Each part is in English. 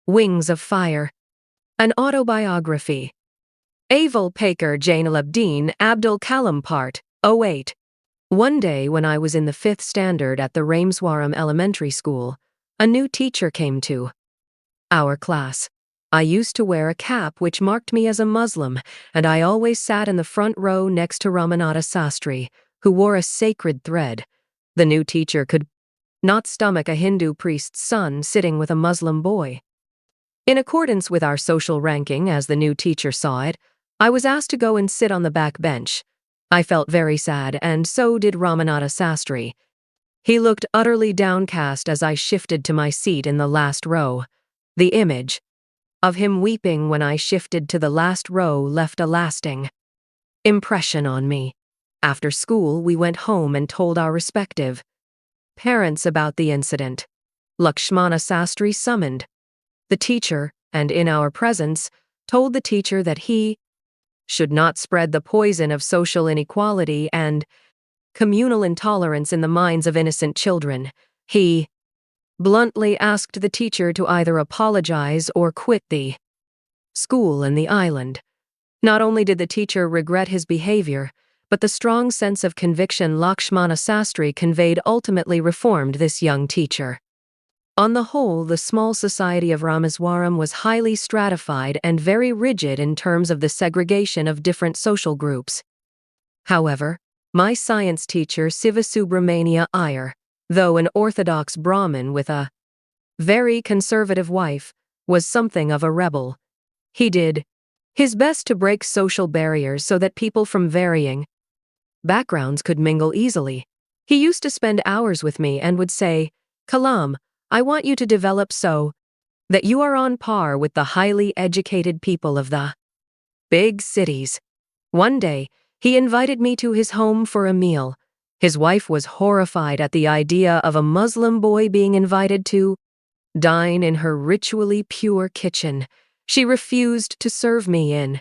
Wings of Fire. An Autobiography. APJ Abdul Kalam Part-08. One day when I was in the 5th standard at the Rameswaram Elementary School, a new teacher came to our class. I used to wear a cap which marked me as a Muslim, and I always sat in the front row next to Ramanatha Sastry, who wore a sacred thread. The new teacher could not stomach a Hindu priest's son sitting with a Muslim boy. In accordance with our social ranking, as the new teacher saw it, I was asked to go and sit on the back bench. I felt very sad, and so did Ramanatha Sastry. He looked utterly downcast as I shifted to my seat in the last row. The image of him weeping when I shifted to the last row left a lasting impression on me. After school, we went home and told our respective parents about the incident. Lakshmana Sastry summoned the teacher, and in our presence, told the teacher that he should not spread the poison of social inequality and communal intolerance in the minds of innocent children. He bluntly asked the teacher to either apologize or quit the school and the island. Not only did the teacher regret his behavior, but the strong sense of conviction Lakshmana Sastry conveyed ultimately reformed this young teacher. On the whole, the small society of Rameswaram was highly stratified and very rigid in terms of the segregation of different social groups. However, my science teacher Sivasubramania Iyer, though an orthodox Brahmin with a very conservative wife, was something of a rebel. He did his best to break social barriers so that people from varying backgrounds could mingle easily. He used to spend hours with me and would say, "Kalam, I want you to develop so that you are on par with the highly educated people of the big cities." One day, he invited me to his home for a meal. His wife was horrified at the idea of a Muslim boy being invited to dine in her ritually pure kitchen. She refused to serve me in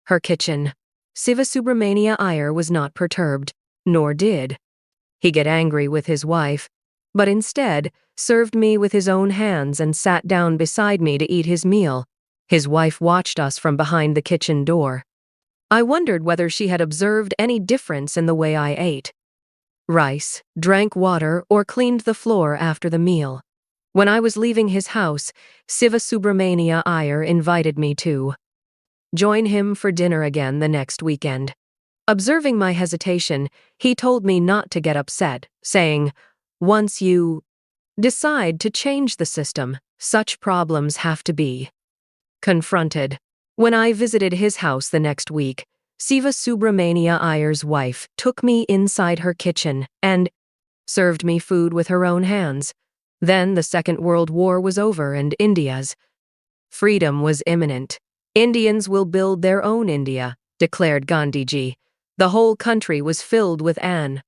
her kitchen. Sivasubramania Iyer was not perturbed, nor did he get angry with his wife, but instead served me with his own hands and sat down beside me to eat his meal. His wife watched us from behind the kitchen door. I wondered whether she had observed any difference in the way I ate rice, drank water, or cleaned the floor after the meal. When I was leaving his house, Sivasubramania Iyer invited me to join him for dinner again the next weekend. Observing my hesitation, he told me not to get upset, saying, "Once you decide to change the system, such problems have to be confronted." When I visited his house the next week, Sivasubramania Iyer's wife took me inside her kitchen and served me food with her own hands. Then the Second World War was over and India's freedom was imminent. "Indians will build their own India," declared Gandhiji. The whole country was filled with an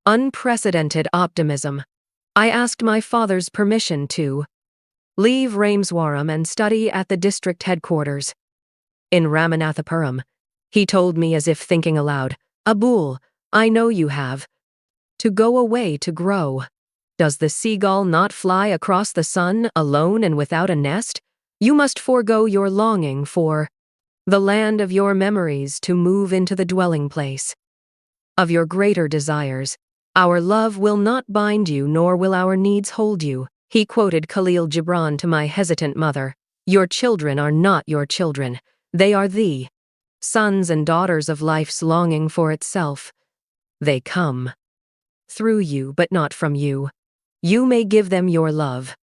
unprecedented optimism. I asked my father's permission to leave Rameswaram and study at the district headquarters in Ramanathapuram. He told me as if thinking aloud, "Abul, I know you have to go away to grow. Does the seagull not fly across the sun alone and without a nest? You must forego your longing for the land of your memories to move into the dwelling place of your greater desires. Our love will not bind you, nor will our needs hold you." He quoted Khalil Gibran to my hesitant mother. "Your children are not your children. They are the sons and daughters of life's longing for itself. They come through you, but not from you. You may give them your love,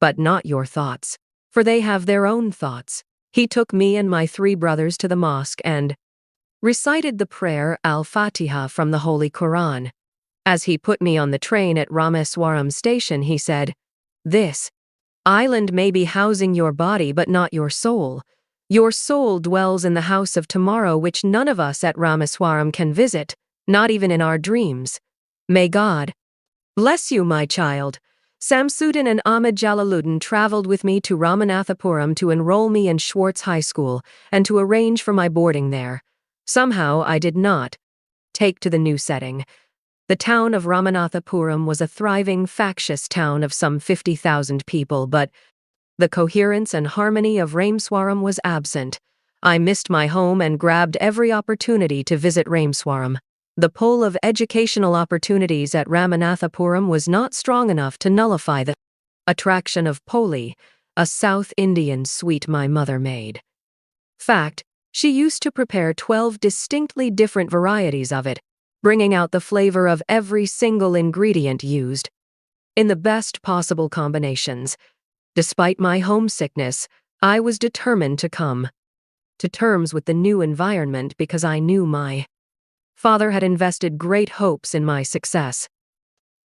but not your thoughts, for they have their own thoughts." He took me and my 3 brothers to the mosque and recited the prayer Al-Fatiha from the Holy Quran. As he put me on the train at Rameswaram station, he said, "This island may be housing your body but not your soul. Your soul dwells in the house of tomorrow, which none of us at Rameswaram can visit, not even in our dreams. May God bless you, my child." Samsudin and Ahmed Jalaluddin traveled with me to Ramanathapuram to enroll me in Schwartz High School and to arrange for my boarding there. Somehow I did not take to the new setting. The town of Ramanathapuram was a thriving, factious town of some 50,000 people, but The coherence and harmony of Rameswaram was absent. I missed my home and grabbed every opportunity to visit Rameswaram. The pull of educational opportunities at Ramanathapuram was not strong enough to nullify the attraction of Poli, a South Indian sweet my mother made. Fact, she used to prepare 12 distinctly different varieties of it, bringing out the flavor of every single ingredient used, in the best possible combinations. Despite my homesickness, I was determined to come to terms with the new environment because I knew my father had invested great hopes in my success.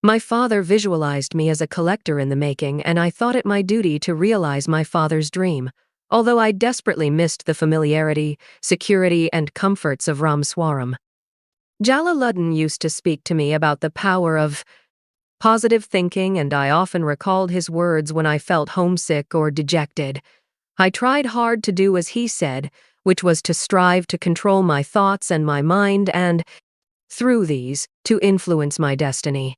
My father visualized me as a collector in the making, and I thought it my duty to realize my father's dream, although I desperately missed the familiarity, security, and comforts of Rameswaram. Jalaluddin used to speak to me about the power of positive thinking, and I often recalled his words when I felt homesick or dejected. I tried hard to do as he said, which was to strive to control my thoughts and my mind and, through these, to influence my destiny.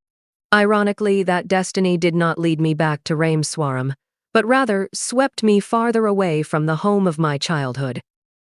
Ironically, that destiny did not lead me back to Rameswaram, but rather swept me farther away from the home of my childhood.